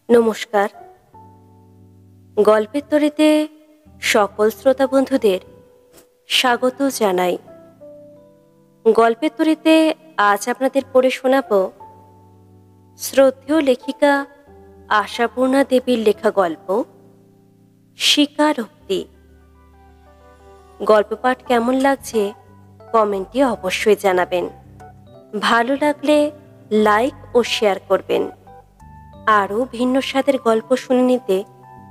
নমস্কার। গল্পের তরীতে সকল শ্রোতা বন্ধুদের স্বাগত জানাই। গল্পের তরীতে আজ আপনাদের পড়ে শোনাব শ্রদ্ধেয় লেখিকা আশাপূর্ণা দেবীর লেখা গল্প স্বীকারোক্তি। গল্প পাঠ কেমন লাগছে কমেন্টে অবশ্যই জানাবেন। ভালো লাগলে লাইক ও শেয়ার করবেন। আরও ভিন্ন স্বাদের গল্প শুনে নিতে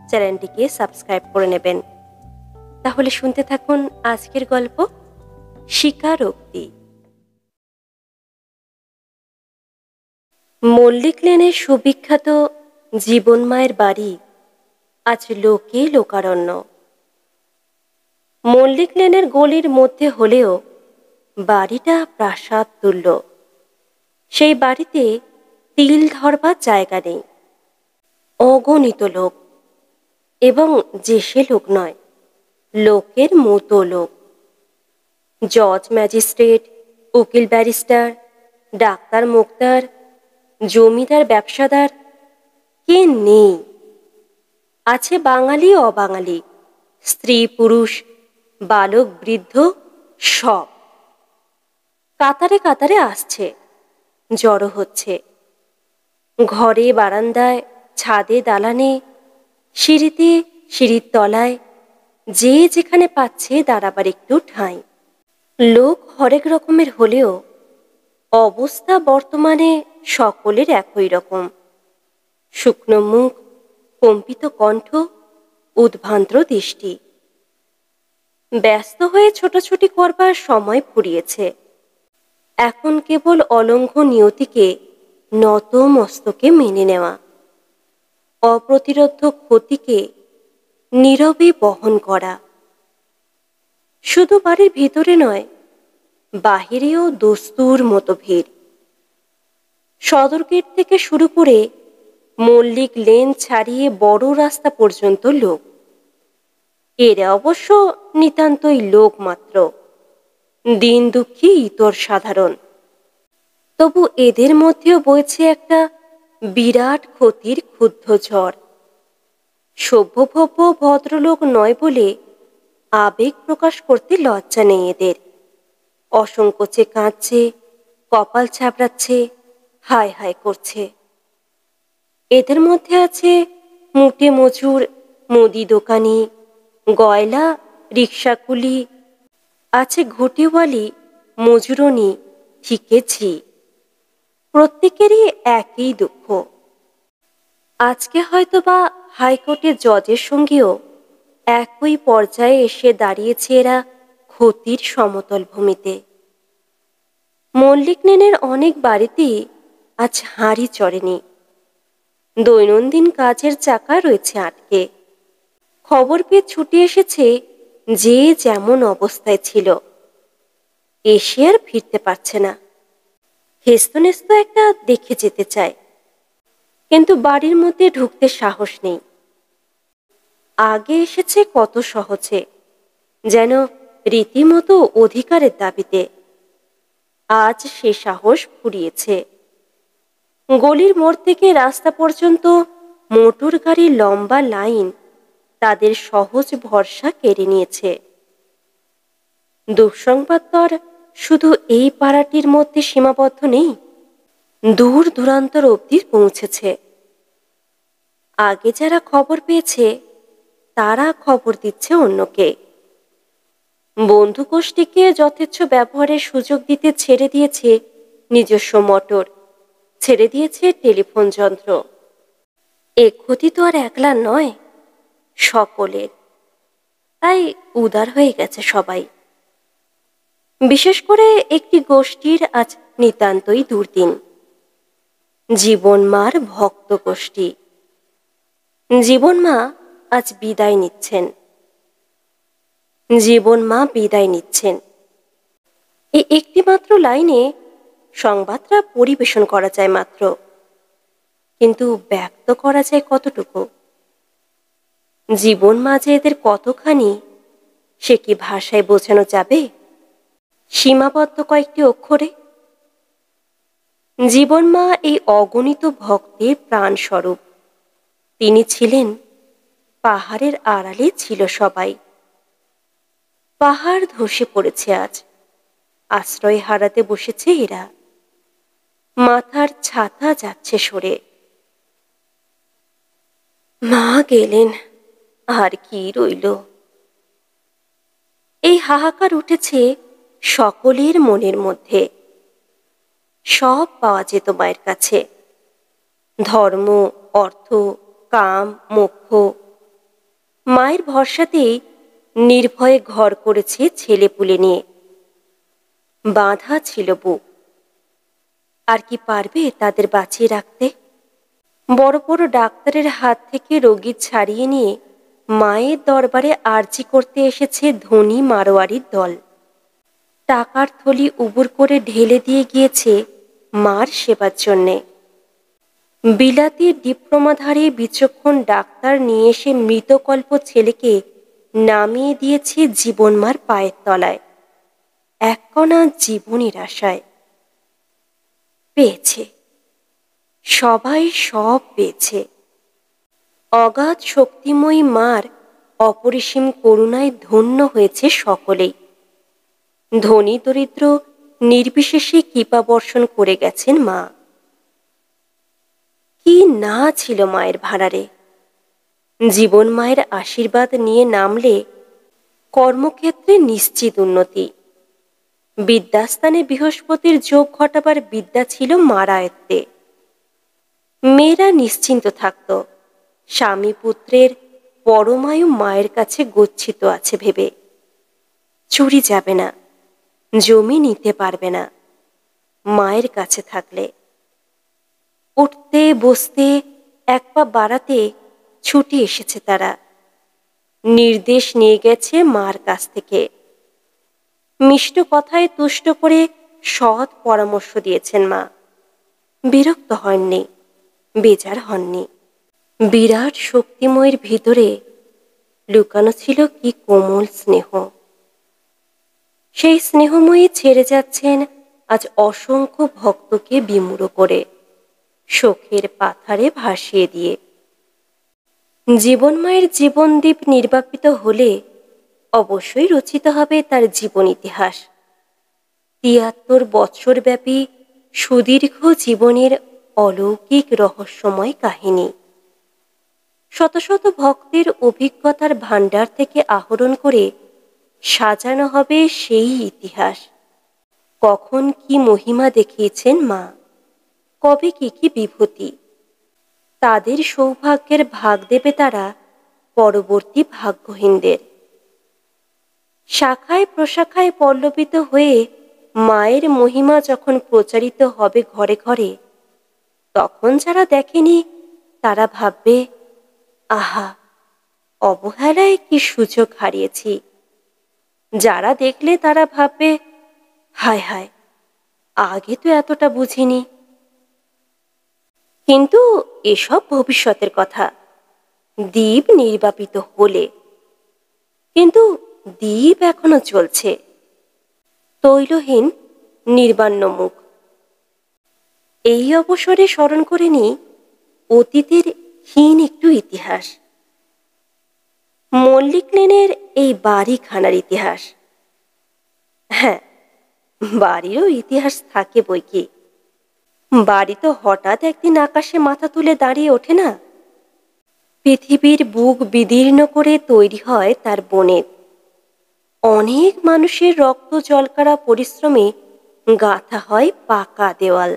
চ্যানেলটিকে সাবস্ক্রাইব করে নেবেন। তাহলে শুনতে থাকুন আজকের গল্প স্বীকারোক্তি। মল্লিক লেনের সুবিখ্যাত জীবন মায়ের বাড়ি আজ লোকে লোকারণ্য। মল্লিক লেনের গলির মধ্যে হলেও বাড়িটা প্রাসাদ তুল্য। সেই বাড়িতে তিল ধরবার জায়গা নেই। অগণিত লোক, এবং যে সে লোক নয়, লোকের মতো লোক। জজ, ম্যাজিস্ট্রেট, উকিল, ব্যারিস্টার, ডাক্তার, মুক্তার, জমিদার, ব্যবসাদার, কে নেই? আছে বাঙালি, অবাঙালি, স্ত্রী, পুরুষ, বালক, বৃদ্ধ, সব কাতারে কাতারে আসছে, জড়ো হচ্ছে। ঘরে, বারান্দায়, ছাদে, দালানে, সিঁড়িতে, সিঁড়ির তলায়, যে যেখানে পাচ্ছে দাঁড়াবার একটু ঠাঁই। লোক হরেক রকমের হলেও অবস্থা বর্তমানে সকলের একই রকম। শুকনো মুখ, কম্পিত কণ্ঠ, উদ্ভ্রান্ত দৃষ্টি। ব্যস্ত হয়ে ছোটাছুটি করবার সময় ফুরিয়েছে। এখন কেবল অলঙ্ঘ নিয়তিকে নত মস্তকে মেনে নেওয়া, অপ্রতিরোধ্য ক্ষতিকে নীরবে বহন করা। শুধু বাড়ির ভিতরে নয়, বাহিরেও দস্তুর মতো ভিড়। সদর গেট থেকে শুরু করে মল্লিক লেন ছাড়িয়ে বড় রাস্তা পর্যন্ত লোক। এরা অবশ্য নিতান্তই লোক মাত্র, দিন দুঃখী ইতর সাধারণ। তবু এদের মধ্যেও বইছে একটা বিরাট ক্ষতির ক্ষুব্ধ ঝড়। সভ্যভব্য ভদ্রলোক নয় বলে আবেগ প্রকাশ করতে লজ্জা নেই এদের। অসংকোচে কাঁদছে, কপাল ছাপড়াচ্ছে, হায় হায় করছে। এদের মধ্যে আছে মুটে মজুর, মুদি দোকানি, গয়লা, রিক্সাকুলি, আছে ঘুটিওয়ালি, মজুরনি, ঠিকেছি। প্রত্যেকেরই একই দুঃখ। আজকে হয়তো বা হাইকোর্টের জজের সঙ্গেও একই পর্যায়ে এসে দাঁড়িয়েছে এরা ক্ষতির সমতল ভূমিতে। মল্লিক লেনের অনেক বাড়িতেই আজ হাঁড়ি চড়েনি। দৈনন্দিন কাজের চাকা রয়েছে আটকে। খবর পেয়ে ছুটে এসেছে যে যেমন অবস্থায় ছিল, এসে আর ফিরতে পারছে না। হেস্তনেস্ত একটা দেখে যেতে চায়, কিন্তু বাড়ির মধ্যে ঢুকতে সাহস নেই। আগে এসেছে কত সহজে, যেন রীতিমতো অধিকারের দাবিতে। আজ সে সাহস ফুরিয়েছে। গলির মোড় থেকে রাস্তা পর্যন্ত মোটর গাড়ির লম্বা লাইন তাদের সহজ ভরসা কেড়ে নিয়েছে। দুঃসংবাদ তো আর শুধু এই পাড়াটির মধ্যে সীমাবদ্ধ নেই, দূর দূরান্তর অবধি পৌঁছেছে। আগে যারা খবর পেয়েছে তারা খবর দিচ্ছে অন্যকে। বন্ধু গোষ্ঠীকে যথেচ্ছ ব্যবহারের সুযোগ দিতে ছেড়ে দিয়েছে নিজস্ব মোটর, ছেড়ে দিয়েছে টেলিফোন যন্ত্র। এ ক্ষতি তো আর একলা নয়, সকলের। তাই উদার হয়ে গেছে সবাই। বিশেষ করে একটি গোষ্ঠীর আজ নিতান্তই দুর্দিন, জীবন মার ভক্ত গোষ্ঠী। জীবন মা আজ বিদায় নিচ্ছেন। জীবন মা বিদায় নিচ্ছেন, এই একটি মাত্র লাইনে সংবাদটা পরিবেশন করা যায় মাত্র, কিন্তু ব্যক্ত করা যায় কতটুকু? জীবন মা যে এদের কতখানি, সে কি ভাষায় বোঝানো যাবে সীমাবদ্ধ কয়েকটি অক্ষরে? জীবন মা এই অগণিত ভক্তের প্রাণস্বরূপ। তিনি ছিলেন পাহাড়ের আড়ালে ছিল সবাই। পাহাড় ধসে পড়েছে আজ, আশ্রয় হারাতে বসেছে এরা। মাথার ছাতা যাচ্ছে সরে। মা গেলেন, আর কি রইল। এই হাহাকার উঠেছে সকলের মনের মধ্যে। সব পাওয়া যেত মায়ের কাছে, ধর্ম, অর্থ, কাম, মোক্ষ। মায়ের ভরসাতেই নির্ভয়ে ঘর করেছে ছেলেপুলে নিয়ে। বাঁধা ছিল বুক। আর কি পারবে তাদের বাঁচিয়ে রাখতে? বড় বড় ডাক্তারের হাত থেকে রোগী ছাড়িয়ে নিয়ে মায়ের দরবারে আর্জি করতে এসেছে ধনী মারোয়ারির দল। টাকার থলি উবুর করে ঢেলে দিয়ে গিয়েছে মার সেবার জন্যে। বিলাতি ডিপ্লোমাধারী বিচক্ষণ ডাক্তার নিয়ে এসে মৃতকল্প ছেলেকে নামিয়ে দিয়েছে জীবনমার পায়ের তলায়, এক কণা জীবনের আশায়। পেয়েছে, সবাই সব পেয়েছে। অগাধ শক্তিময়ী মার অপরিসীম করুণায় ধন্য হয়েছে সকলেই। ধনী দরিদ্র নির্বিশেষে কৃপা বর্ষণ করে গেছেন মা। কি না ছিল মায়ের ভাড়ারে। জীবন মায়ের আশীর্বাদ নিয়ে নামলে কর্মক্ষেত্রে নিশ্চিত উন্নতি। বিদ্যাস্থানে বৃহস্পতির যোগ ঘটাবার বিদ্যা ছিল মার আয়ত্তে। মেয়েরা নিশ্চিন্ত থাকত, স্বামী পুত্রের পরমায়ু মায়ের কাছে গচ্ছিত আছে ভেবে। চুরি যাবে না, জমি নিতে পারবে না মায়ের কাছে থাকলে। উঠতে বসতে এক পা বাড়াতে ছুটে এসেছে তারা। নির্দেশ নিয়ে গেছে মার কাছ থেকে। মিষ্ট কথায় তুষ্ট করে সৎ পরামর্শ দিয়েছেন মা। বিরক্ত হননি, বেজার হননি। বিরাট শক্তিময়ের ভিতরে লুকানো ছিল কি কোমল স্নেহ। সেই স্নেহময়ী ছেড়ে যাচ্ছেন আজ অসংখ্য ভক্তকে বিমূঢ় করে, শোকের পাথারে ভাসিয়ে দিয়ে। জীবন মায়ের জীবনদ্বীপ নির্বাপিত হলে অবশ্যই রচিত হবে তার জীবন ইতিহাস। ৭৩ বৎসরব্যাপী সুদীর্ঘ জীবনের অলৌকিক রহস্যময় কাহিনী। শত শত ভক্তের অভিজ্ঞতার ভাণ্ডার থেকে আহরণ করে সাজানো হবে সেই ইতিহাস। কখন কি মহিমা দেখিয়েছেন মা, কবে কি কি বিভূতি। তাদের সৌভাগ্যের ভাগ দেবে তারা পরবর্তী ভাগ্যহীনদের। শাখায় প্রশাখায় পল্লবিত হয়ে মায়ের মহিমা যখন প্রচারিত হবে ঘরে ঘরে, তখন যারা দেখেনি তারা ভাববে, আহা, অবহেলায় কি সুযোগ হারিয়েছি। যারা দেখলে তারা ভাববে, হায় হায়, আগে তো এতটা বুঝিনি। কিন্তু এসব ভবিষ্যতের কথা, দ্বীপ নির্বাপিত হলে। কিন্তু দ্বীপ এখনো চলছে, তৈলহীন নির্বাণ্য মুখ। এই অবসরে স্মরণ করে নিই অতীতের হীন একটু ইতিহাস। মল্লিক লেনের এই বাড়িখানার ইতিহাস। হ্যাঁ, বাড়িরও ইতিহাস থাকে বইকি। বাড়ি তো হঠাৎ একদিন আকাশে মাথা তুলে দাঁড়িয়ে ওঠে না। পৃথিবীর বুক বিদীর্ণ করে তৈরি হয় তার বনেত। অনেক মানুষের রক্ত জলকারা পরিশ্রমে গাঁথা হয় পাকা দেওয়াল।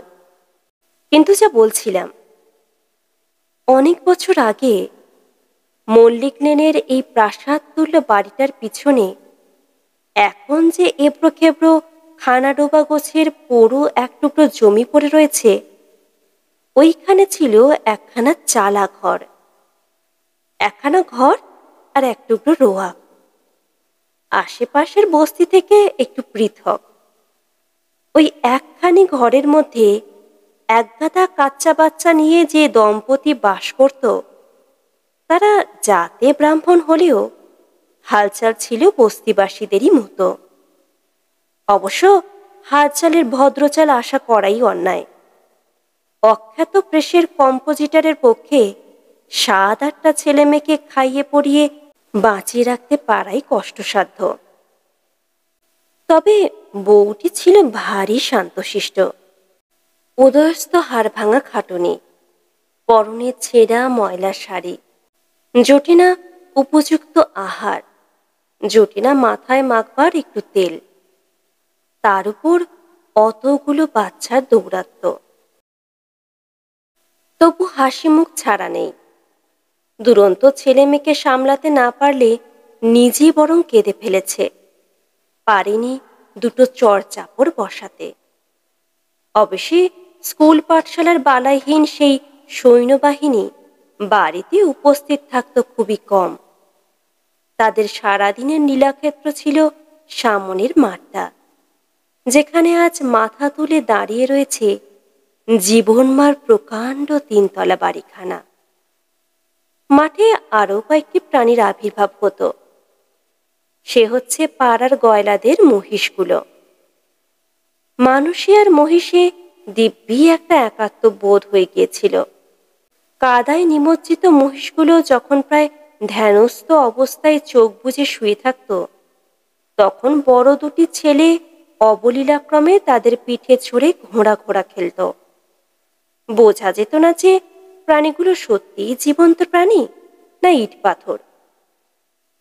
কিন্তু যা বলছিলাম, অনেক বছর আগে মল্লিক লেনের এই প্রাসাদ তুল্য বাড়িটার পিছনে এখন যে এবড়ো খেবড়ো খানাডোবা গোছের পুরো এক টুকরো জমি পড়ে রয়েছে, ওইখানে ছিল একখানা চালা ঘর। একখানা ঘর আর এক টুকরো রোয়া, আশেপাশের বস্তি থেকে একটু পৃথক। ওই একখানি ঘরের মধ্যে একগাদা কাচ্চা বাচ্চা নিয়ে যে দম্পতি বাস করত, তারা জাতে ব্রাহ্মণ হলেও হালচাল ছিল বস্তিবাসীদেরই মতো। অবশ্য হালচালের ভদ্রচাল আশা করাই অন্যায়। অখ্যাত প্রেসের কম্পোজিটরের পক্ষে 7-8টা ছেলে মেয়েকে খাইয়ে পরিয়ে বাঁচিয়ে রাখতে পারাই কষ্টসাধ্য। তবে বউটি ছিল ভারী শান্তশিষ্ট। উদয়স্ত হাড় ভাঙা খাটুনি, পরনে ছেঁড়া ময়লা শাড়ি, জটিনা উপযুক্ত আহার, জটিনা মাথায় মাখবার একটু তেল, তার উপর অতগুলো বাচ্চার দৌরাত্ম্য। তবু হাসি মুখ ছাড়া নেই। দুরন্ত ছেলে মেয়েকে সামলাতে না পারলে নিজেই বরং কেঁদে ফেলেছে, পারেনি দুটো চড় চাপড় বসাতে। অবশ্যই স্কুল পাঠশালার বালাইহীন সেই সৈন্যবাহিনী বাড়িতে উপস্থিত থাকত খুবই কম। তাদের সারাদিনের নীলাক্ষেত্র ছিল সামনের মাঠটা, যেখানে আজ মাথা তুলে দাঁড়িয়ে রয়েছে জীবনমার প্রকাণ্ড 3তলা বাড়িখানা। মাঠে আরও কয়েকটি প্রাণীর আবির্ভাব হতো। সে হচ্ছে পাড়ার গয়লাদের মহিষগুলো। মানুষে আর মহিষে দিব্যি একটা একাত্ম বোধ হয়ে গিয়েছিল। কাদায় নিমজ্জিত মহিষগুলো যখন প্রায় ধ্যানস্থ অবস্থায় চোখ বুজে শুয়ে থাকত, তখন বড় দুটি ছেলে অবলীলাক্রমে তাদের পিঠে চড়ে ঘোড়া ঘোড়া খেলত। বোঝা যেত না যে প্রাণীগুলো সত্যিই জীবন্ত প্রাণী না ইট পাথর।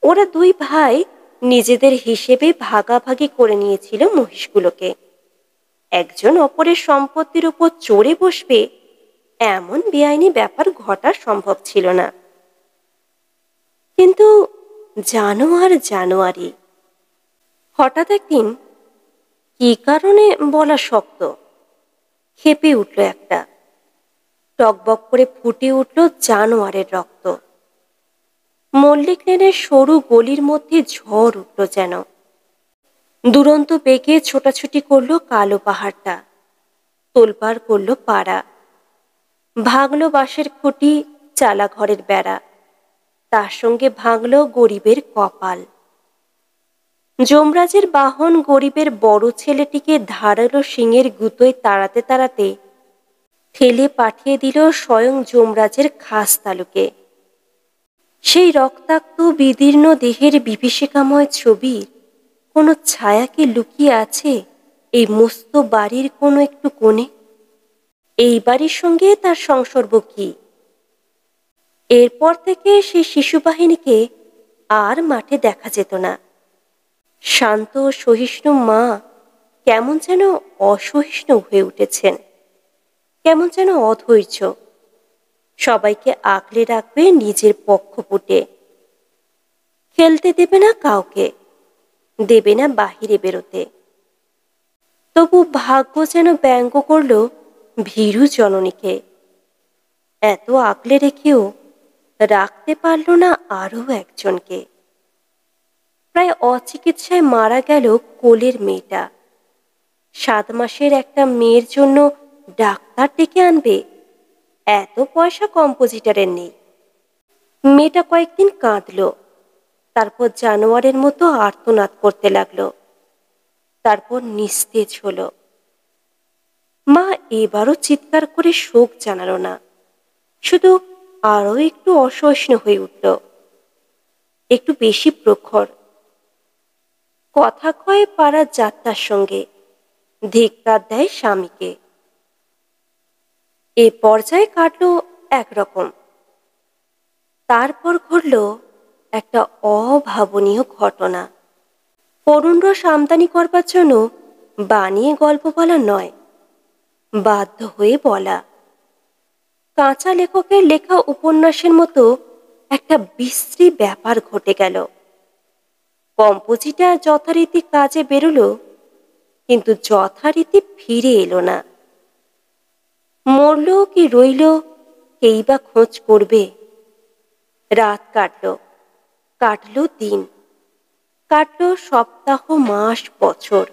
ওরা দুই ভাই নিজেদের হিসেবে ভাগাভাগি করে নিয়েছিল মহিষগুলোকে। একজন অপরের সম্পত্তির উপর চড়ে বসবে এমন বেআইনি ব্যাপার ঘটা সম্ভব ছিল না। কিন্তু জানুয়ারি হঠাৎ একদিন, কি কারণে বলা শক্ত, খেপে উঠল একটা। টকবক করে ফুটে উঠল জানোয়ারের রক্ত। মল্লিক লেনের সরু গলির মধ্যে ঝড় উঠল যেন। দুরন্ত বেগে ছোটাছুটি করল কালো পাহাড়টা, তোলপাড় করল পাড়া। ভাঙল বাঁশের খুঁটি, চালা ঘরের বেড়া, তার সঙ্গে ভাঙল গরিবের কপাল। যমরাজের বাহন গরিবের বড় ছেলেটিকে ধারালো শিঙের গুতোয় তাড়াতে তাড়াতে ঠেলে পাঠিয়ে দিল স্বয়ং যমরাজের খাস তালুকে। সেই রক্তাক্ত বিদীর্ণ দেহের বিভীষিকাময় ছবির কোনো ছায়া কি লুকিয়ে আছে এই মস্ত বাড়ির কোনো একটু কোণে? এই বাড়ির সঙ্গে তার সংসর্গ কি? এরপর থেকে সেই শিশু বাহিনীকে আর মাঠে দেখা যেত না। শান্ত সহিষ্ণু মা কেমন যেন অসহিষ্ণু হয়ে উঠেছেন, কেমন যেন অধৈর্য। সবাইকে আগলে রাখবে নিজের পক্ষপুটে, খেলতে দেবে না কাউকে, দেবে না বাহিরে বেরোতে। তবু ভাগ্য যেন ব্যঙ্গ করল ভীরু জননীকে। এত আগলে রেখেও রাখতে পারল না আরও একজনকে। প্রায় অচিকিৎসায় মারা গেল কোলের মেয়েটা। 7 মাসের একটা মেয়ের জন্য ডাক্তার ডেকে আনবে, এত পয়সা কম্পোজিটরের নেই। মেয়েটা কয়েকদিন কাঁদল, তারপর জানোয়ারের মতো আর্তনাদ করতে লাগলো, তারপর নিস্তেজ হলো। মা এবারও চিৎকার করে শোক জানালো না, শুধু আরো একটু অসহিষ্ণু হয়ে উঠল, একটু বেশি প্রখর। কথা কয় পাড়ার যাত্রার সঙ্গে, ধিক্কার দেয় স্বামীকে। এ পর্যায়ে কাটল একরকম। তারপর ঘটল একটা অভাবনীয় ঘটনা। করুণ রস আমদানি করবার জন্য বানিয়ে গল্প বলা নয়, বাধ্য হয়ে বলা। কাঁচা লেখকের লেখা উপন্যাসের মতো একটা বিশ্রী ব্যাপার ঘটে গেল। কম্পোজিটার যথারীতি কাজে বেরোলো, কিন্তু যথারীতি ফিরে এলো না। মরল কি রইল, কেই বা খোঁজ করবে। রাত কাটল দিন, কাটল সপ্তাহ, মাস, বছর।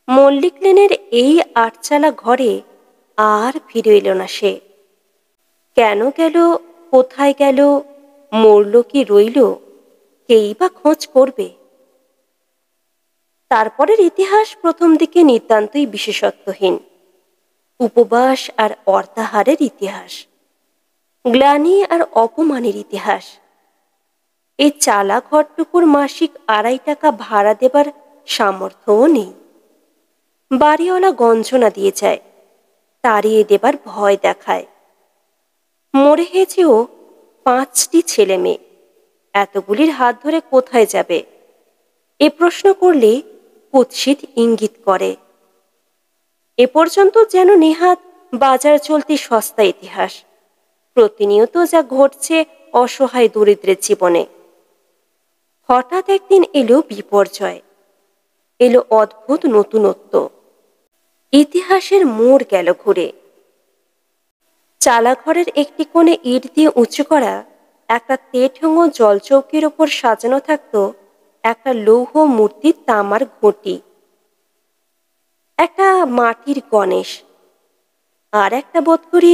মল্লিক লেনের এই 8চালা ঘরে আর ফিরে এলো না সে। কেন গেল, কোথায় গেল, মরল কি রইল, কেই বা খোঁজ করবে। তারপরের ইতিহাস প্রথম দিকে নিতান্তই বিশেষত্বহীন, উপবাস আর অর্থাহারের ইতিহাস। গ্লানি আর অপমানের ইতিহাস। এই চালা ঘরটুকুর মাসিক 2.5 টাকা ভাড়া দেবার সামর্থ্যও নেই। বাড়িওয়ালা গঞ্জনা দিয়ে যায়, তাড়িয়ে দেবার ভয় দেখায়। মরে হয়েছেও 5টি ছেলে মেয়ে, এতগুলির হাত ধরে কোথায় যাবে এ প্রশ্ন করলে কুৎসিত ইঙ্গিত করে। এ পর্যন্ত যেন নেহাত বাজার চলতি সস্তা ইতিহাস। প্রতিনিয়ত যা ঘটছে অসহায় দরিদ্রের জীবনে। হঠাৎ একদিন এলো বিপর্যয়, এলো অদ্ভুত নতুনত্ব। ইতিহাসের মোড় গেল ঘুরে। চালাঘরের একটি কোণে ইট দিয়ে উঁচু করা একটা তেঠোঙো জলচৌকির ওপর সাজানো থাকত একটা লৌহ মূর্তির তামার ঘটি, একটা মাটির গণেশ, আর একটা বোধ করি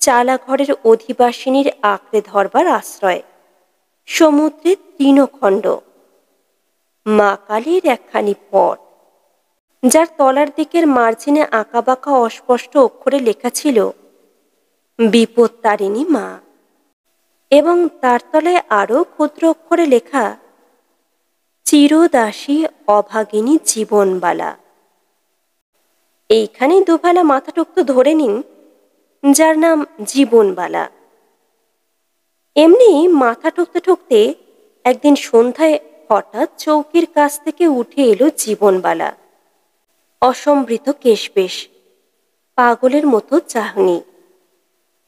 চালাঘরের অধিবাসিনীর আঁকড়ে ধরবার আশ্রয়, সমুদ্রের তৃণখণ্ড, মা কালীর একখানি পট, যার তলার দিকের মার্জিনে আঁকাবাঁকা অস্পষ্ট অক্ষরে লেখা ছিল বিপত্তারিণী মা, এবং তার তলায় আরও ক্ষুদ্র অক্ষরে লেখা চিরদাসী অভাগিনী জীবনবালা। এইখানে দুবেলা মাথা টুকতো ধরে নিন, যার নাম জীবনবালা। এমনি মাথা ঠুকতে ঠুকতে একদিন সন্ধ্যায় হঠাৎ চৌকির কাছ থেকে উঠে এলো জীবনবালা। অসম্বৃত কেশবেশ, পাগলের মতো চাহনি,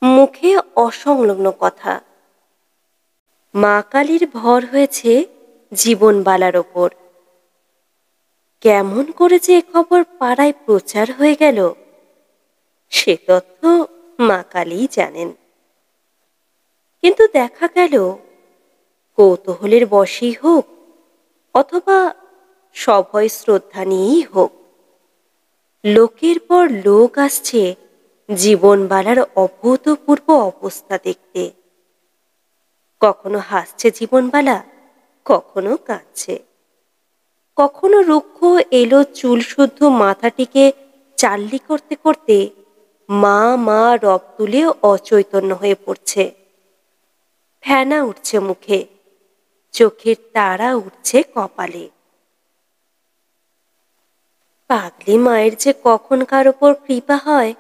মুখে অসংলগ্ন কথা। মা কালীর ভর হয়েছে জীবনবালার ওপর। কেমন করে যে এ খবর পাড়ায় প্রচার হয়ে গেল, সে তথ্য মা কালীই জানেন। কিন্তু দেখা গেল, কৌতূহলের বশেই হোক অথবা সভয় শ্রদ্ধা নিয়েই হোক, লোকের পর লোক আসছে জীবনবালার অভূতপূর্ব অবস্থা দেখতে। কখনো হাসছে জীবনবালা, কখনো কাঁদছে, কখনো রুক্ষ এলো চুল শুদ্ধ মাথাটিকে চাল্লি করতে করতে মা মা রব তুলে অচৈতন্য হয়ে পড়ছে। ফেনা উঠছে মুখে, চোখের তারা উঠছে কপালে। পাগলি মায়ের যে কখন কার ওপর কৃপা হয়,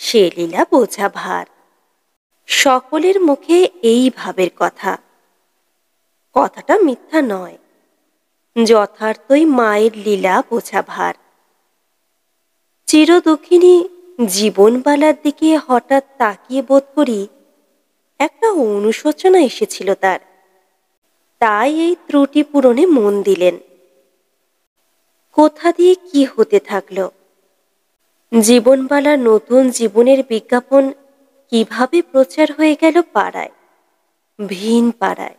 সে লীলা বোঝা ভার। সকলের মুখে এই ভাবের কথা। কথাটা মিথ্যা নয়, যথার্থই মায়ের লীলা বোঝা ভার। চিরদুঃখিনী জীবনবালার দিকে হঠাৎ তাকিয়ে বোধ করি একটা অনুশোচনা এসেছিল তার। তাই এই ত্রুটি পূরণে মন দিলেন। কোথা দিয়ে কি হতে থাকলো? জীবনবালার নতুন জীবনের বিজ্ঞাপন কিভাবে প্রচার হয়ে গেল পাড়ায়, ভিন পাড়ায়,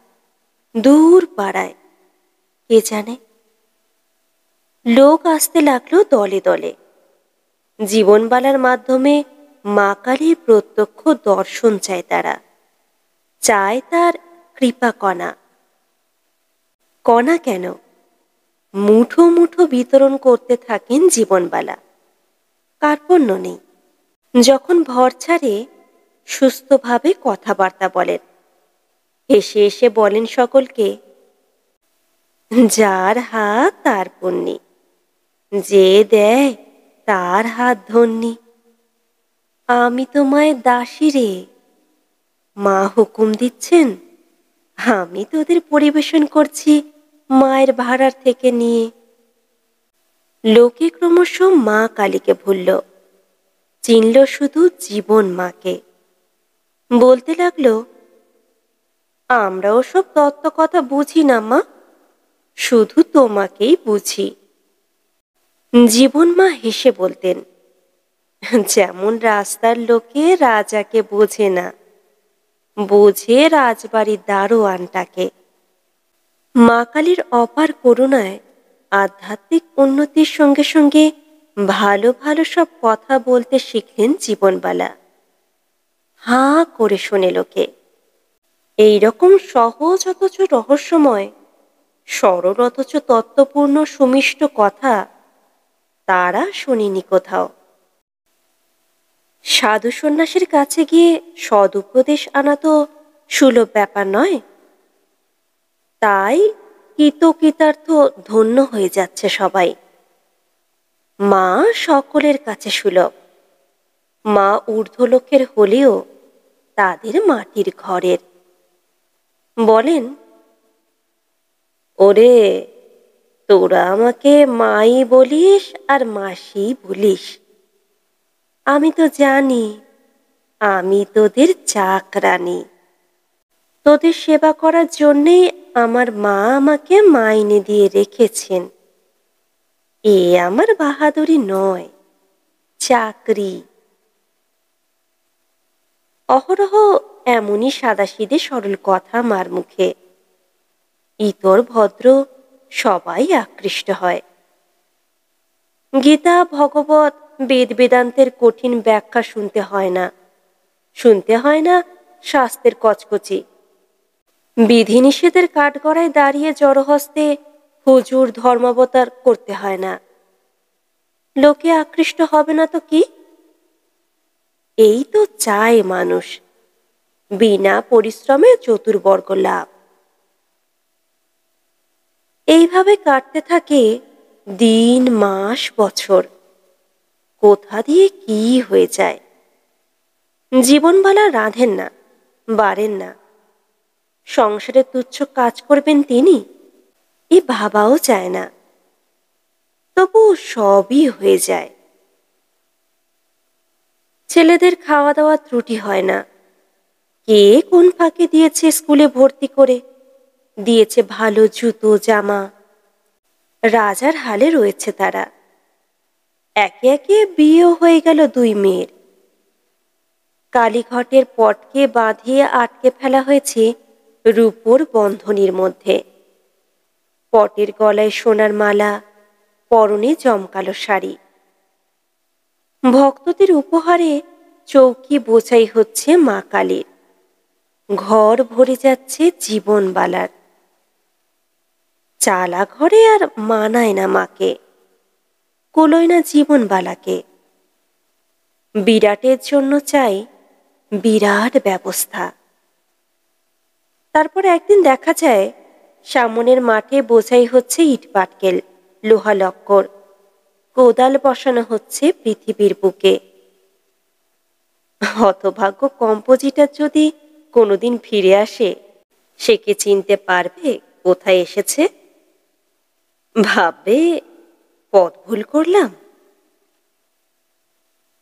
দূর পাড়ায়, কে জানে। লোক আসতে লাগলো দলে দলে। জীবনবালার মাধ্যমে মা কালীর প্রত্যক্ষ দর্শন চায় তারা, চায় তার কৃপা কণা। কণা কেন, মুঠো মুঠো বিতরণ করতে থাকেন জীবনবালা। কার্পণ্য নেই। যখন ভর ছাড়ে সুস্থভাবে কথাবার্তা বলেন, হেসে এসে বলেন সকলকে, যার হাত তার পুণ্যি, যে দেয় তার হাত ধন্যি। আমি তোমায় দাসী রে, মা হুকুম দিচ্ছেন, আমি তোদের পরিবেশন করছি মায়ের ভাড়ার থেকে নিয়ে। লোকে ক্রমশ মা কালীকে ভুলল, চিনল শুধু জীবন মাকে। বলতে লাগলো, আমরা ওসব তত্ত্ব কথা বুঝি না মা, শুধু তোমাকেই বুঝি। জীবন মা হেসে বলতেন, যেমন রাস্তার লোকে রাজাকে বোঝে না, বোঝে রাজবাড়ির দারোয়ানটাকে। মা কালীর অপার করুণায় আধ্যাত্মিক উন্নতির সঙ্গে সঙ্গে ভালো ভালো সব কথা বলতে শিখলেন জীবনবালা। হাঁ করে শোনে লোকে। এইরকম সহজ অথচ রহস্যময়, সরল অথচ তত্ত্বপূর্ণ সুমিষ্ট কথা তারা শোনেনি কোথাও। সাধু সন্ন্যাসীর কাছে গিয়ে সদুপদেশ আনা তো সুলভ ব্যাপার নয়। তাই কৃতকৃতার্থ ধন্য হয়ে যাচ্ছে সবাই। মা সকলের কাছে সুলভ। মা ঊর্ধ্বলোকের হলেও তাদের মাটির ঘরের। বলেন, ওরে, তোরা আমাকে মাই বলিস আর মাসি বলিস, আমি তো জানি আমি তোদের চাকরানী। তোদের সেবা করার জন্যেই আমার মা আমাকে মাইনে দিয়ে রেখেছেন। এ আমার বাহাদুরি নয়, চাকরি। অহরহ এমনই সাদাসিধে সরল কথা মার মুখে। ইতর ভদ্র সবাই আকৃষ্ট হয়। গীতা, ভগবত, বেদ বেদান্তের কঠিন ব্যাখ্যা শুনতে হয় না। শুনতে হয় না শাস্ত্রের কচকচি। বিধিনিষেধের কাঠগড়ায় দাঁড়িয়ে জড়হস্তে হুজুর ধর্মাবতার করতে হয় না। লোকে আকৃষ্ট হবে না তো কি? এই তো চায় মানুষ, বিনা পরিশ্রমে চতুর্বর্গ লাভ। এইভাবে কাটতে থাকে দিন, মাস, বছর। কোথা দিয়ে কি হয়ে যায়। জীবনবালা রাঁধেন না, বাড়েন না। সংসারে তুচ্ছ কাজ করবেন তিনি, এ ভাবাও চায় না। তবু সবই হয়ে যায়। ছেলেদের খাওয়া দাওয়া ত্রুটি হয় না। কে কোন ফাঁকে দিয়েছে স্কুলে ভর্তি করে, দিয়েছে ভালো জুতো জামা। রাজার হালে রয়েছে তারা। একে একে বিয়েও হয়ে গেল দুই মেয়ের। কালীঘটের পটকে বাঁধিয়ে আটকে ফেলা হয়েছে রূপোর বন্ধনীর মধ্যে। পটের গলায় সোনার মালা, পরনে জমকালো শাড়ি। ভক্তদের উপহারে চৌকি বোঝাই হচ্ছে মা কালীর। ঘর ভরে যাচ্ছে জীবনবালার। চালা ঘরে আর মানায় না মাকে, কুলোয় না জীবনবালাকে। বিরাটের জন্য চাই বিরাট ব্যবস্থা। তারপর একদিন দেখা যায় সামনের মাঠে বোঝাই হচ্ছে ইট পাটকেল, লোহা লক্কর। কোদাল বসানো হচ্ছে পৃথিবীর বুকে। হতভাগ্য কম্পোজিটার যদি কোনোদিন ফিরে আসে, সে কি চিনতে পারবে কোথায় এসেছে? ভাববে পথ ভুল করলাম।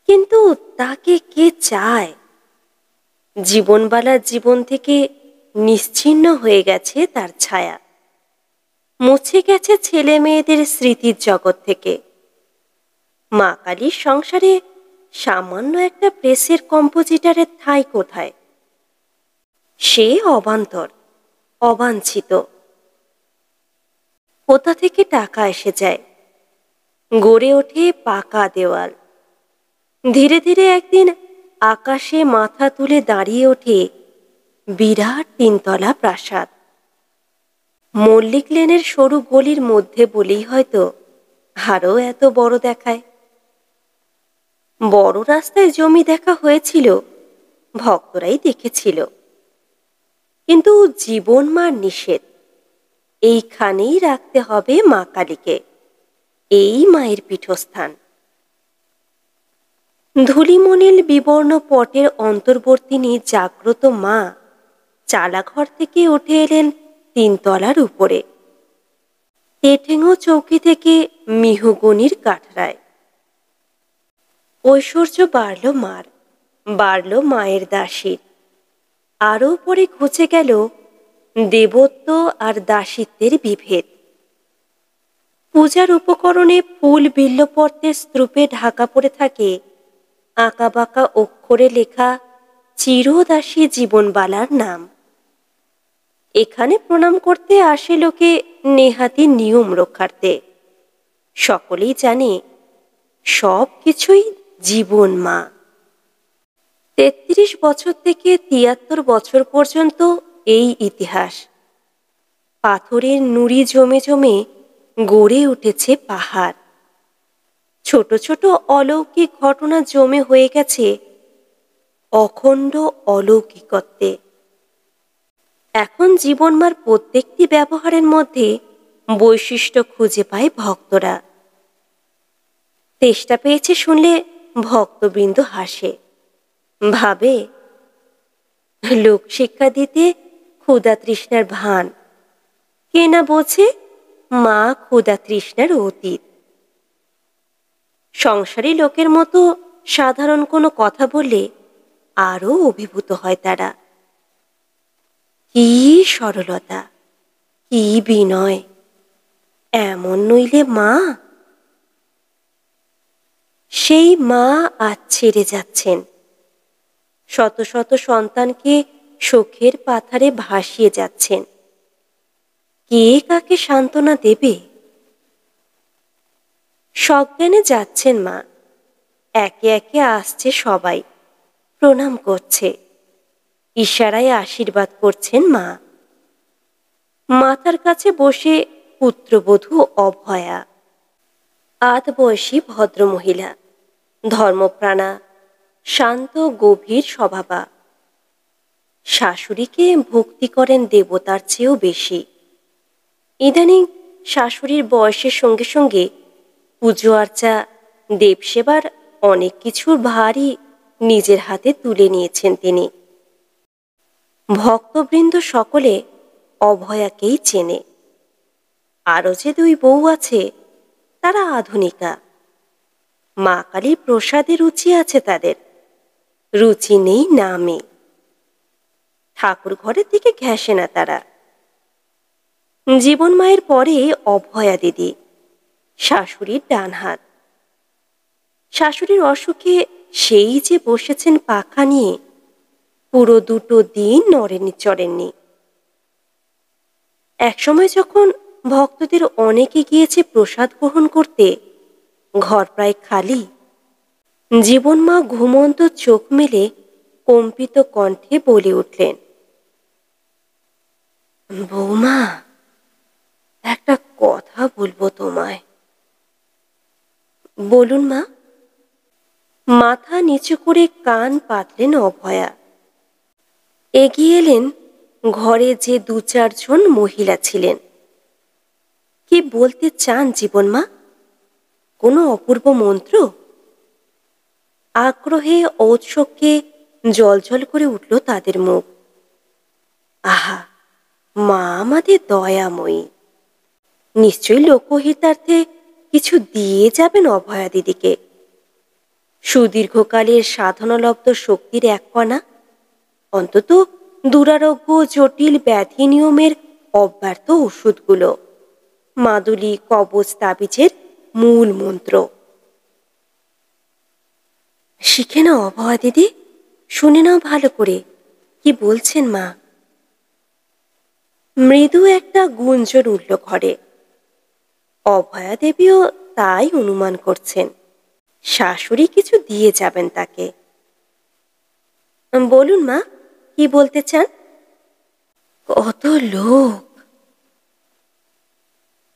কিন্তু তাকে কে চায়? জীবনবালার জীবন থেকে নিশ্চিহ্ন হয়ে গেছে তার ছায়া। মুছে গেছে ছেলে মেয়েদের স্মৃতির জগৎ থেকে। মা কালীর সংসারে সামান্য একটা প্রেসের কম্পোজিটারের ঠাঁই কোথায়? সে অবান্তর, অবাঞ্ছিত। কোথা থেকে টাকা এসে যায়, গড়ে ওঠে পাকা দেওয়াল। ধীরে ধীরে একদিন আকাশে মাথা তুলে দাঁড়িয়ে ওঠে বিরাট তিনতলা প্রাসাদ। মল্লিক লেনের সরু গলির মধ্যে বলেই হয়তো আরও এত বড় দেখায়। বড় রাস্তায় জমি দেখা হয়েছিল, ভক্তরাই দেখেছিল। কিন্তু জীবন মার নিষেধ, এইখানেই রাখতে হবে মা কালীকে, এই মায়ের পীঠস্থান। ধূলিমণিল বিবর্ণ পটের অন্তর্বর্তিনী জাগ্রত মা চালাঘর থেকে উঠে এলেন তিনতলার উপরে। তেঠেঙো চৌকি থেকে মিহুগনির কাঠরায়। ঐশ্বর্য বাড়ল মার, বাড়ল মায়ের দাসীর। আরও পরে ঘুচে গেল দেবত্ব আর দাসিত্বের বিভেদ। পূজার উপকরণে ফুল বিল্লপত্রের স্তূপে ঢাকা পড়ে থাকে আঁকাবাঁকা অক্ষরে লেখা চিরদাসী জীবনবালার নাম। এখানে প্রণাম করতে আসে লোকে নেহাতি নিয়ম রক্ষার্থে। সকলেই জানে সব কিছুই জীবন মা। ৩৩ বছর থেকে ৭৩ বছর পর্যন্ত এই ইতিহাস। পাথরের নুড়ি জমে জমে গড়ে উঠেছে পাহাড়। ছোট ছোট অলৌকিক ঘটনা জমে হয়ে গেছে অখণ্ড অলৌকিকত্বে। এখন জীবনমার প্রত্যেকটি ব্যবহারের মধ্যে বৈশিষ্ট্য খুঁজে পায় ভক্তরা। তেষ্টা পেয়েছে শুনলে ভক্তবৃন্দ হাসে, ভাবে লোক শিক্ষা দিতে ক্ষুধা তৃষ্ণার ভান, কে না বোঝে মা ক্ষুধা তৃষ্ণার অতীত। সংসারী লোকের মতো সাধারণ কোনো কথা বললে আরো অভিভূত হয় তারা। কি সরলতা, কি বিনয়, এমন নইলে মা। সেই মা আজ ছেড়ে যাচ্ছেন, শত শত সন্তানকে শোকের পাথারে ভাসিয়ে যাচ্ছেন। কে কাকে সান্ত্বনা দেবে? সজ্ঞানে যাচ্ছেন মা, একে একে আসছে সবাই, প্রণাম করছে, ইশারায় আশীর্বাদ করছেন মা। মাথার কাছে বসে পুত্রবধূ অভয়া, আধবয়সী ভদ্রমহিলা, ধর্মপ্রাণা, শান্ত গভীর স্বভাবা। শাশুড়িকে ভক্তি করেন দেবতার চেয়েও বেশি। ইদানিং শাশুড়ির বয়সের সঙ্গে সঙ্গে পুজো আর্চা, দেবসেবার অনেক কিছুর ভারই নিজের হাতে তুলে নিয়েছেন তিনি। ভক্তবৃন্দ সকলে অভয়াকেই চেনে। আরও যে দুই বউ আছে তারা আধুনিকা। মা কালীর প্রসাদে রুচি আছে তাদের, রুচি নেই নামে। ঠাকুর ঘরের দিকে ঘেঁষে না তারা। জীবন মায়ের পরে অভয়া দিদি, শাশুড়ির ডান হাত। শাশুড়ির অসুখে সেই যে বসেছেন পাখা নিয়ে, পুরো 2 দিন নড়েননি চড়েননি। একসময় যখন ভক্তদের অনেকে গিয়েছে প্রসাদ গ্রহণ করতে, ঘর প্রায় খালি। জীবন মা ঘুমন্ত চোখ মেলে কম্পিত কণ্ঠে বলে উঠলেন, বৌমা, একটা কথা বলবো তোমায়। বলুন মা। মাথা নিচু করে কান পাতলেন অভয়া। এগিয়ে এলেন ঘরে যে 2-4 জন মহিলা ছিলেন। কি বলতে চান জীবন মা? কোনো অপূর্ব মন্ত্র? আগ্রহে ঔৎসুক্যে জলজল করে উঠল তাদের মুখ। আহা, মা আমাদের দয়াময়ী, নিশ্চয়ই লোকহিতার্থে কিছু দিয়ে যাবেন অভয়া দিদিকে। সুদীর্ঘকালের সাধনালব্ধ শক্তির এক কণা, অন্তত দুরারোগ্য জটিল ব্যাধি নিয়মের অব্যর্থ ওষুধগুলো, মাদুলি কবচ তাবিজের মূল মন্ত্র। শিখে নাও অভয়া দিদি, শুনে নাও ভালো করে কি বলছেন মা। মৃদু একটা গুঞ্জন উঠল ঘরে। অভয়া দেবীও তাই অনুমান করছেন শাশুড়ি কিছু দিয়ে যাবেন তাকে। বলুন মা, কি বলতে চান? কত লোক!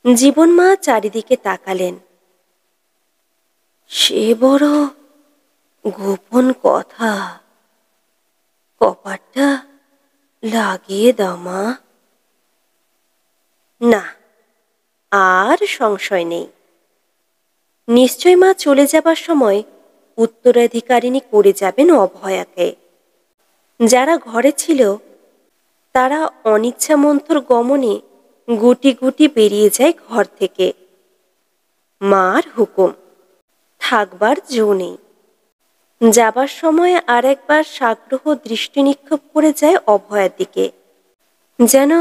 জীবন মা চারিদিকে তাকালেন। সে বড় গোপন কথা, কপাটটা লাগিয়ে দাও মা। না, আর সংশয় নেই। নিশ্চয় মা চলে যাবার সময় উত্তরাধিকারিণী করে যাবেন অভয়াকে। যারা ঘরে ছিল তারা অনিচ্ছামন্থর গমনে গুটি গুটি বেরিয়ে যায় ঘর থেকে। মার হুকুম, থাকবার জো নেই। যাবার সময় আর একবার সাগ্রহ দৃষ্টি নিক্ষেপ করে যায় অভয়ার দিকে, যেন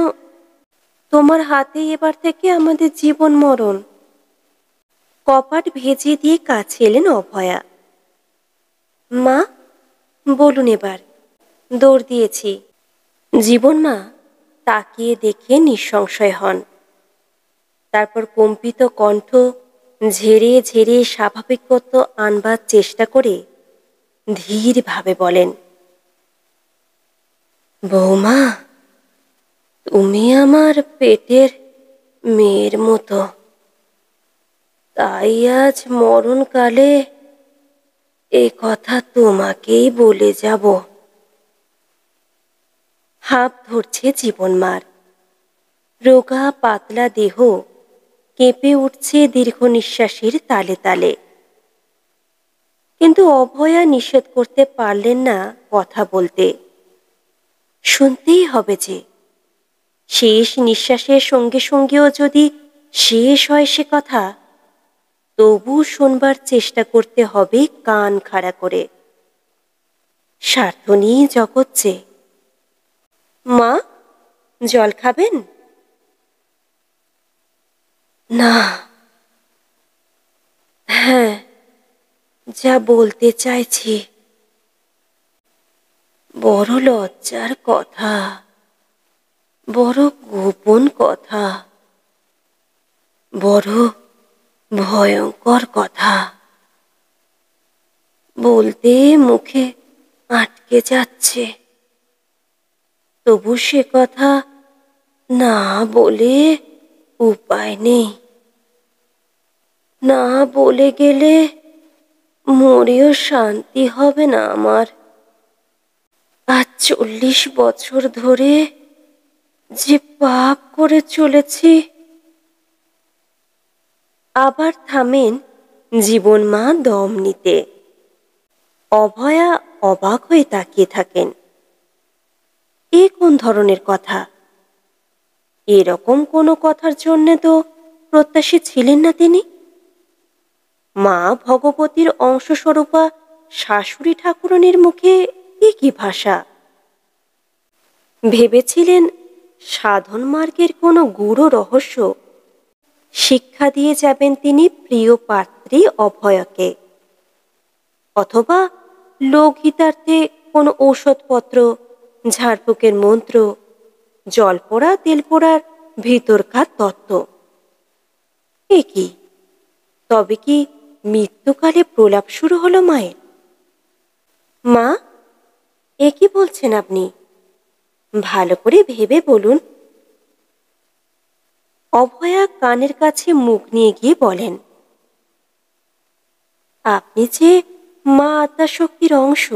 তোমার হাতেই এবার থেকে আমাদের জীবন মরণ। কপাট ভেজিয়ে দিয়ে কাছে এলেন অভয়া। মা, বলুন এবার। দৌড় দিয়েছি। জীবন মা তাকিয়ে দেখে নিঃসংশয় হন। তারপর কম্পিত কণ্ঠ ঝেড়ে ঝেড়ে স্বাভাবিকত্ব আনবার চেষ্টা করে ধীরভাবে বলেন, বৌমা, তুমি আমার পেটের মেয়ের মতো, তাই আজ মরণকালে এ কথা তোমাকেই বলে যাব। হাঁপ ধরছে জীবনমার। রোগা পাতলা দেহ কেঁপে উঠছে দীর্ঘ নিঃশ্বাসের তালে তালে। কিন্তু অভয়া নিষেধ করতে পারলেন না কথা বলতে। শুনতেই হবে যে। শেষ নিঃশ্বাসের সঙ্গে সঙ্গেও যদি শেষ হয় সে কথা, তবু শোনবার চেষ্টা করতে হবে কান খাড়া করে। স্বার্থ নিয়ে জগৎ যে। মা, জল খাবেন? না। হ্যাঁ, যা বলতে চাইছি বড় লজ্জার কথা, বড় গোপন কথা, বড় ভয়ঙ্কর কথা। বলতে মুখে আটকে যাচ্ছে, তবু সে কথা না বলে উপায় নেই। না বলে গেলে মরেও শান্তি হবে না আমার। আজ 40 বছর ধরে যে পাপ করে চলেছি। আবার থামেন জীবন মা দম নিতে। অভয়া অবাক হয়ে তাকিয়ে থাকেন। এ কোন ধরনের কথা? এরকম কোনো কথার জন্যে তো প্রত্যাশী ছিলেন না তিনি। মা ভগবতীর অংশস্বরূপা শাশুড়ি ঠাকুরানীর মুখে এ কি ভাষা? ভেবেছিলেন সাধন মার্গের কোনো গূঢ় রহস্য শিক্ষা দিয়ে যাবেন তিনি প্রিয় পাত্রী অভয়াকে, অথবা লোকহিতার্থে কোনো ঔষধপত্র, ঝাড়ফুঁকের মন্ত্র, জলপোড়া তেলপোড়ার ভিতরকার তত্ত্ব। এ কি? তবে কি মৃত্যুকালে প্রলাপ শুরু হলো মায়ের? মা, এ কি বলছেন আপনি? ভালো করে ভেবে বলুন। অভয়া কানের কাছে মুখ নিয়ে গিয়ে বলেন, আপনি যে মা আত্মাশক্তির অংশ,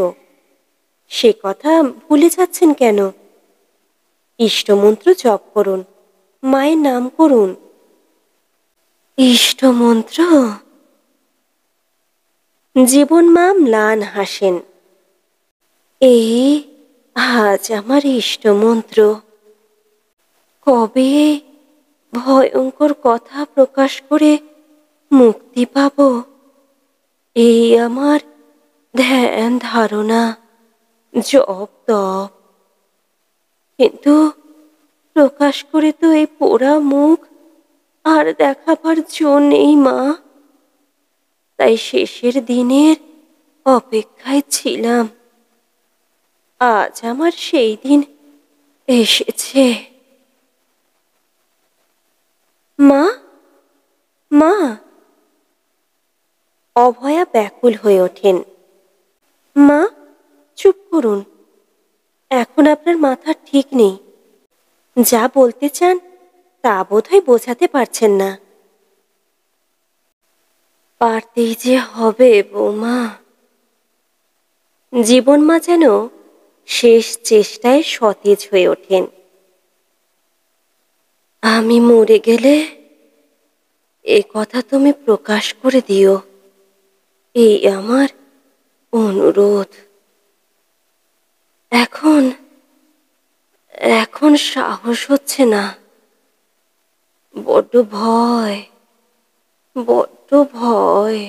সে কথা ভুলে যাচ্ছেন কেন? ইষ্টমন্ত্র জপ করুন, মায়ের নাম করুন। ইষ্টমন্ত্র? জীবন মা ম্লান হাসেন। এই আজ আমার ইষ্টমন্ত্র। কবে ভয়ঙ্কর কথা প্রকাশ করে মুক্তি পাব, এই আমার ধ্যান ধারণা, জপ তপ। কিন্তু প্রকাশ করে তো এই পোড়া মুখ আর দেখাবার জো নেই মা। তাই শেষের দিনের অপেক্ষায় ছিলাম। আজ আমার সেই দিন এসেছে। মা, মা। অভয়া ব্যাকুল হয়ে ওঠেন। মা, চুপ করুন। এখন আপনার মাথা ঠিক নেই। যা বলতে চান তা বোধহয় বোঝাতে পারছেন না। পারতেই যে হবে বৌমা। জীবন মা যেন শেষ চেষ্টায় সতেজ হয়ে ওঠেন। আমি মরে গেলে এ কথা তুমি প্রকাশ করে দিও, এই আমার অনুরোধ। এখন এখন সাহস হচ্ছে না। বড্ড ভয়, বড্ড ভয়।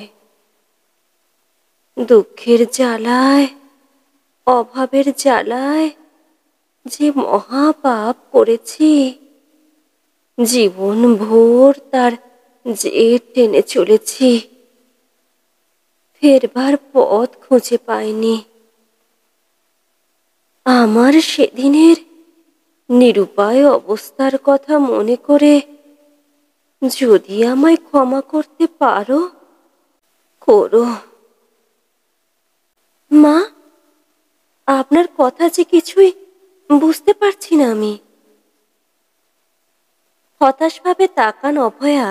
দুঃখের জ্বালায়, অভাবের জ্বালায় যে মহাপাপ করেছি, জীবন ভোর তার জের টেনে চলেছি, ফেরবার পথ খুঁজে পাইনি। আমার সেদিনের নিরুপায় অবস্থার কথা মনে করে যদি আমায় ক্ষমা করতে পারো, করো। মা, আপনার কথা যে কিছুই বুঝতে পারছি না আমি। হতাশভাবে তাকান অভয়া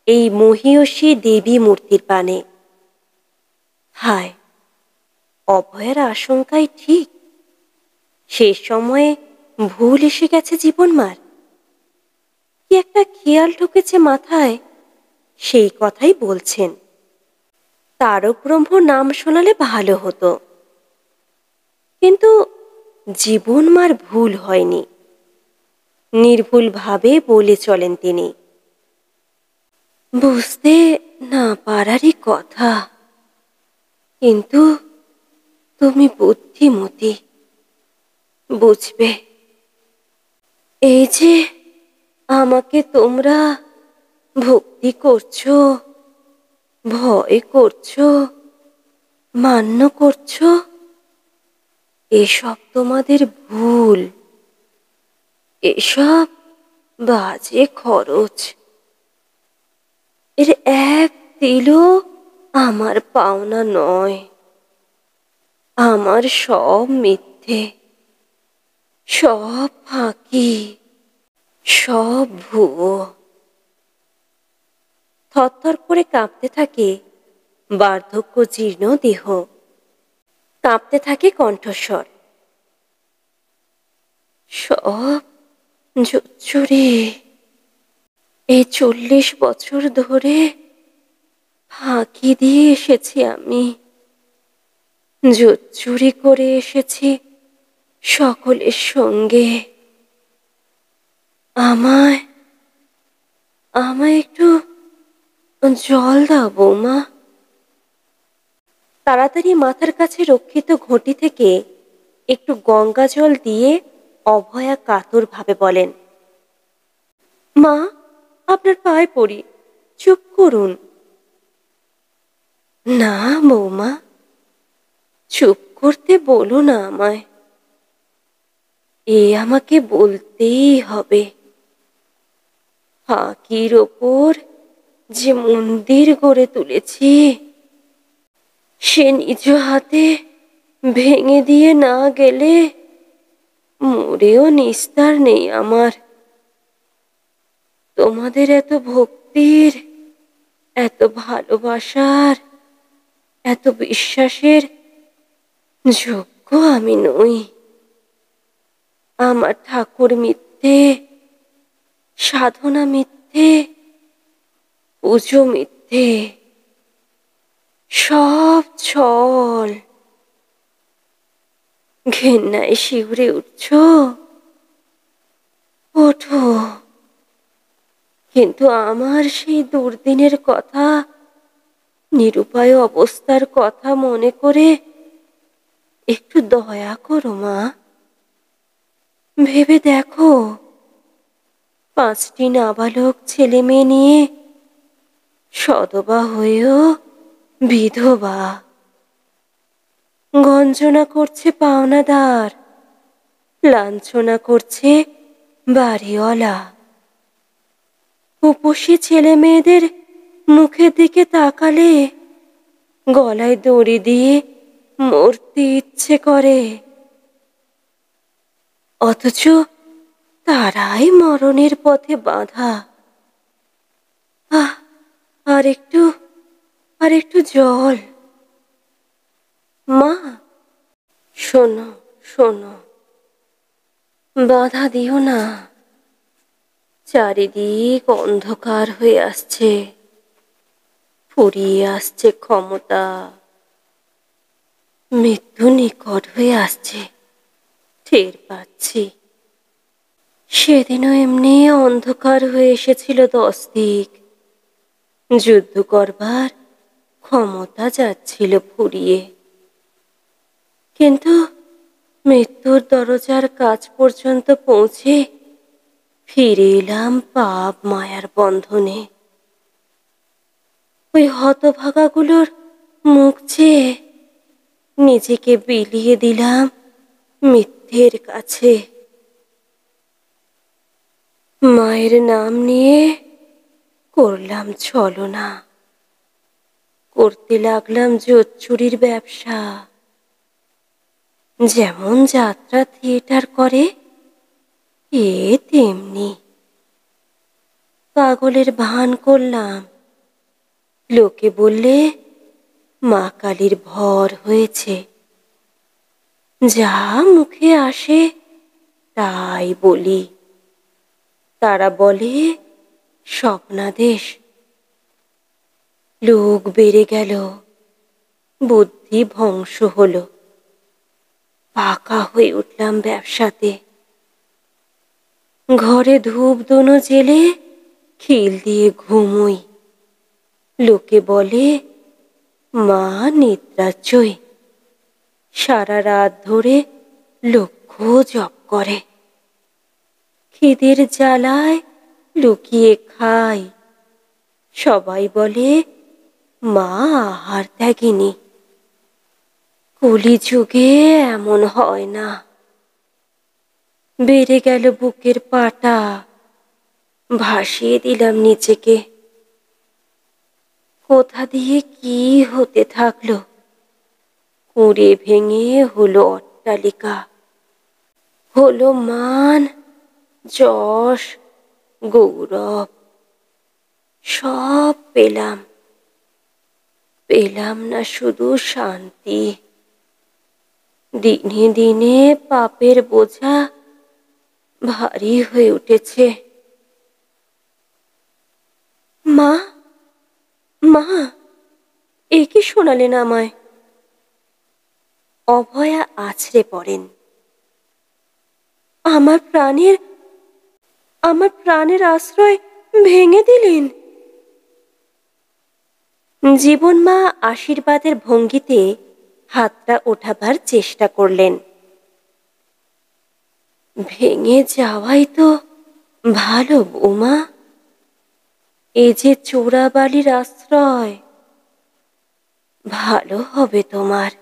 এই মহীয়সী দেবী মূর্তির পানে। হায়, অভয়ার আশঙ্কাই ঠিক। শেষ সময়ে ভুল এসে গেছে জীবনমার। কি একটা খেয়াল ঢুকেছে মাথায়, সেই কথাই বলছেন। তারক ব্রহ্ম নাম শোনালে ভালো হতো, কিন্তু জীবনমার ভুল হয়নি। নির্ভুলভাবে বলে চলেন তিনি। বুঝতে না পারারই কথা, কিন্তু তুমি বুদ্ধিমতী, বুঝবে। এই যে আমাকে তোমরা ভক্তি করছো, ভয় করছো, মান্য করছো, এসব তোমাদের ভুল। এসব বাজে খরচ। এর এক তিলও আমার পাওনা নয়। আমার সব মিথ্যে, সব ফাঁকি, সব ভুয়ো। থরথর করে কাঁপতে থাকে বার্ধক্য জীর্ণ দেহ, কাঁপতে থাকে কণ্ঠস্বর। সব জুজুরি। এই 40 বছর ধরে ফাঁকি দিয়ে এসেছি আমি, জুজুরি করে এসেছি সকলের সঙ্গে। আমায় আমায় একটু জল দাও বৌমা। তাড়াতাড়ি মাথার কাছে রক্ষিত ঘটি থেকে একটু গঙ্গা জল দিয়ে অভয়া কাতর ভাবে বলেন, মা, আপনার পায়ে পড়ি, চুপ করুন। না বৌমা, চুপ করতে বলো না আমায়। এ আমাকে বলতেই হবে। ফাঁকির ওপর যে মন্দির গড়ে তুলেছি, সে নিজ হাতে ভেঙে দিয়ে না গেলে মরেও নিস্তার নেই আমার। তোমাদের এত ভক্তির, এত ভালোবাসার, এত বিশ্বাসের যোগ্য আমি নই। আমার ঠাকুর মিথ্যে, সাধনা মিথ্যে, পুজো মিথ্যে, সব ছল। ঘেন্নায় শিউরে উঠছ? ওঠো, কিন্তু আমার সেই দুর্দিনের কথা, নিরুপায় অবস্থার কথা মনে করে একটু দয়া করো মা। ভেবে দেখো, 5টি নাবালক ছেলে মেয়ে নিয়ে সধবা হয়েও বিধবা, গঞ্জনা করছে পাওনাদার, লাঞ্ছনা করছে বাড়িওয়ালা। উপসী ছেলে মেয়েদের মুখের দিকে তাকালে গলায় দড়ি দিয়ে মরতে ইচ্ছে করে, অথচ তারাই মরণের পথে বাঁধা। আহ, আর একটু জল। মা, শোনো শোনো, বাধা দিও না। চারিদিক অন্ধকার হয়ে আসছে, ফুরিয়ে আসছে ক্ষমতা, মৃত্যু নিকট হয়ে আসছে, টের পাচ্ছি। সেদিনও এমনি অন্ধকার হয়ে এসেছিল 10 দিক। যুদ্ধ করবার ক্ষমতা যাচ্ছিল ফুরিয়ে, কিন্তু মৃত্যুর দরজার কাছ পর্যন্ত পৌঁছে ফিরে এলাম পাপ মায়ার বন্ধনে। ওই হতভাগাগুলোর মুখ চেয়ে নিজেকে বিলিয়ে দিলাম মিথ্যের কাছে। মায়ের নাম নিয়ে করলাম ছলনা, করতে লাগলাম জোচ্চুরির ব্যবসা। যেমন যাত্রা থিয়েটার করে, এ তেমনি। পাগলের ভান করলাম। লোকে বললে মা কালীর ভর হয়েছে। যা মুখে আসে তাই বলি। তারা বলে স্বপ্নাদেশ। লোক বেড়ে গেল, বুদ্ধি ধ্বংস হলো, পাকা হয়ে উঠলাম ব্যবসাতে। ঘরে ধূপ ধুনো জেলে খিল দিয়ে ঘুমোই। লোকে বলে মা নিদ্রাচ্ছই, সারা রাত ধরে লক্ষ্য জপ করে। খিদের জ্বালায় লুকিয়ে খাই, সবাই বলে মা আহার ত্যাগিনী। কলিযুগে এমন হয় না। বেড়ে গেল বুকের পাটা, ভাসিয়ে দিলাম নিজেকে। কোথা দিয়ে কি হতে থাকলো, কুঁড়ে ভেঙে হলো অট্টালিকা। হলো মান, যশ, গৌরব, সব পেলাম। পেলাম না শুধু শান্তি। দিনে দিনে পাপের বোঝা ভারী হয়ে উঠেছে। মা, মা, এ কি শোনালেন আমায়? অভয়া আছড়ে পড়েন। আমার প্রাণের আশ্রয় ভেঙে দিলেন। জীবন মা আশীর্বাদের ভঙ্গিতে হাতটা ওঠাবার চেষ্টা করলেন। ভেঙে যাওয়াই তো ভালো বৌমা। এ যে চোরাবালির আশ্রয়, ভালো হবে তোমার।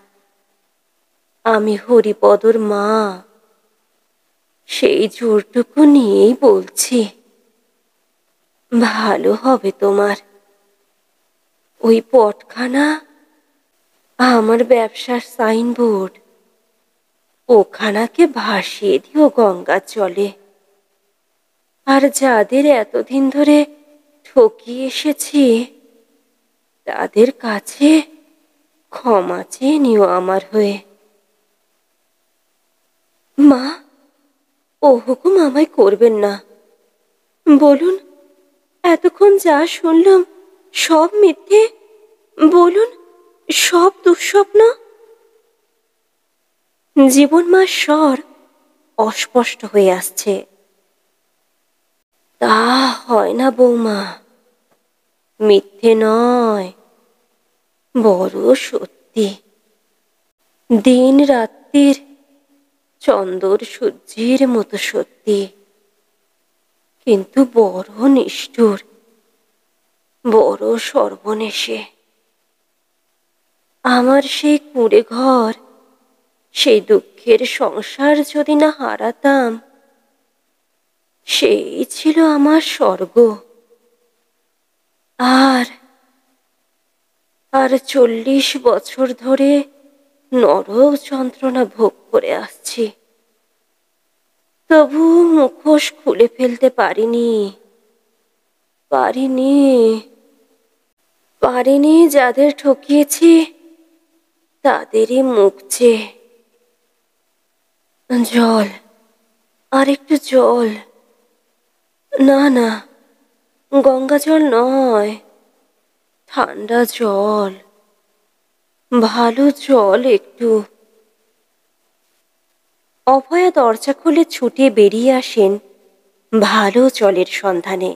আমি হরিপদর মা, সেই জোরটুকু নিয়েই বলছি, ভালো হবে তোমার। ওই পটখানা আমার ব্যবসার সাইনবোর্ড, ওখানাকে ভাসিয়ে দিও গঙ্গার জলে। আর যাদের এতদিন ধরে ঠকিয়ে এসেছি, তাদের কাছে ক্ষমা চেয়ে নিও আমার হয়ে। মা, ও হুকুম আমায় করবেন না। বলুন, এতক্ষণ যা শুনলাম সব মিথ্যে? বলুন, সব দুঃস্বপ্ন? জীবন মার স্বর অস্পষ্ট হয়ে আসছে। তা হয় না বৌমা, মিথ্যে নয়, বড় সত্যি। দিন রাত্রির চন্দর সূর্যের মতো সত্যি, কিন্তু বড় নিষ্ঠুর, বড় সর্বনেশে। আমার সেই কুঁড়ে ঘর, সেই দুঃখের সংসার যদি না হারাতাম, সেই ছিল আমার স্বর্গ। আর আর 40 বছর ধরে নরক যন্ত্রণা ভোগ করে আসছি, তবু মুখোশ খুলে ফেলতে পারিনি। পারিনি পারিনি যাদের ঠকিয়েছি তাদেরই মুখ চেয়ে। জল, আর একটু জল। না না, গঙ্গা জল নয়, ঠান্ডা জল, ভালো জল একটু। অভয়া দরজা খুলে ছুটে বেরিয়ে আসেন ভালো জলের সন্ধানে।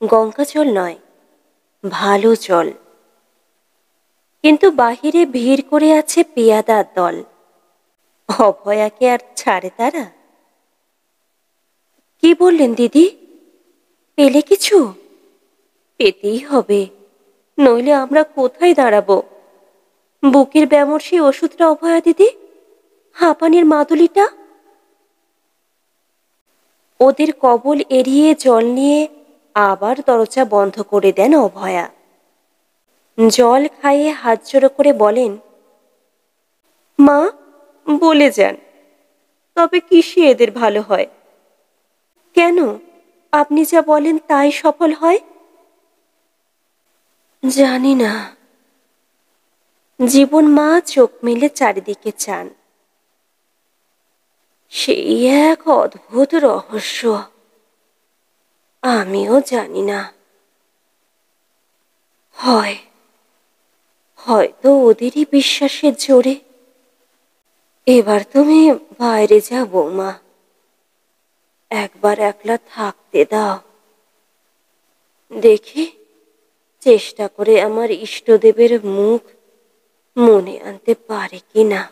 গঙ্গা জল নয়, ভালো জল। কিন্তু বাহিরে ভিড় করে আছে পেয়াদার দল। অভয়াকে আর ছাড়ে তারা? কি বললেন দিদি? পেলে কিছু? পেতেই হবে, নইলে আমরা কোথায় দাঁড়াবো? বুকের ব্যামোর সেই ওষুধটা অভয়া দিদি, হাঁপানির মাদুলিটা। ওদের কবল এড়িয়ে জল নিয়ে আবার দরজা বন্ধ করে দেন অভয়া। জল খাইয়ে হাত জোড়ো করে বলেন, মা, বলে যান, তবে কিসে এদের ভালো হয়? কেন, আপনি যা বলেন তাই সফল হয়? জানি না। জীবন মা চোখ মেলে চারিদিকে চান। সেই এক অদ্ভুত রহস্য, আমিও জানি না। হয় হয়তো ওদেরই বিশ্বাসের জোরে। এবার তুমি বাইরে যাও বৌমা, একবার একলা থাকতে দাও। দেখি চেষ্টা করে আমার ইষ্টদেবের মুখ মনে আনতে পারে কিনা।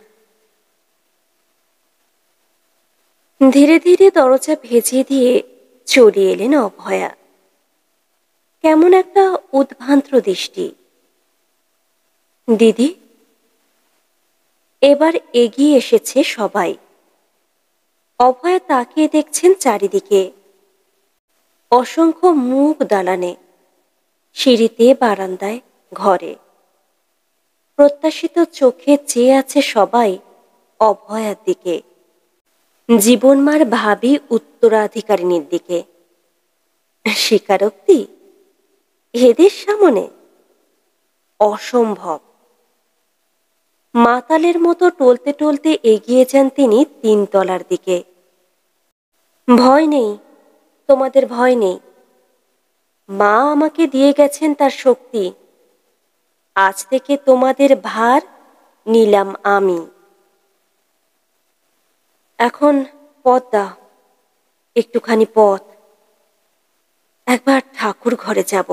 ধীরে ধীরে দরজা ভেজিয়ে দিয়ে চলে এলেন অভয়া। কেমন একটা উদ্ভ্রান্ত দৃষ্টি। দিদি। এবার এগিয়ে এসেছে সবাই। অভয়া তাকিয়ে দেখছেন চারিদিকে। অসংখ্য মুখ দালানে, সিঁড়িতে, বারান্দায়, ঘরে। প্রত্যাশিত চোখে চেয়ে আছে সবাই অভয়ার দিকে, জীবনমার ভাবী উত্তরাধিকারিণীর দিকে। স্বীকারোক্তি এদের সামনে অসম্ভব। মাতালের মতো টলতে টলতে এগিয়ে যান তিনি 3 তলার দিকে। ভয় নেই, তোমাদের ভয় নেই। মা আমাকে দিয়ে গেছেন তার শক্তি। আজ থেকে তোমাদের ভার নিলাম আমি। এখন পথ দাও, একটুখানি পথ। একবার ঠাকুর ঘরে যাব।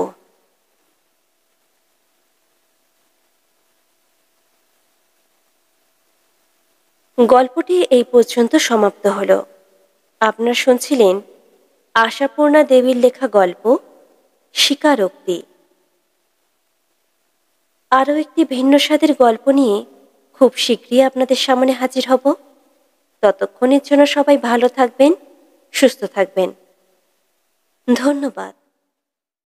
গল্পটি এই পর্যন্ত সমাপ্ত হলো। আপনারা শুনছিলেন আশাপূর্ণা দেবীর লেখা গল্প স্বীকারোক্তি। আরও একটি ভিন্ন স্বাদের গল্প নিয়ে খুব শীঘ্রই আপনাদের সামনে হাজির হব। ততক্ষণের জন্য সবাই ভালো থাকবেন, সুস্থ থাকবেন। ধন্যবাদ।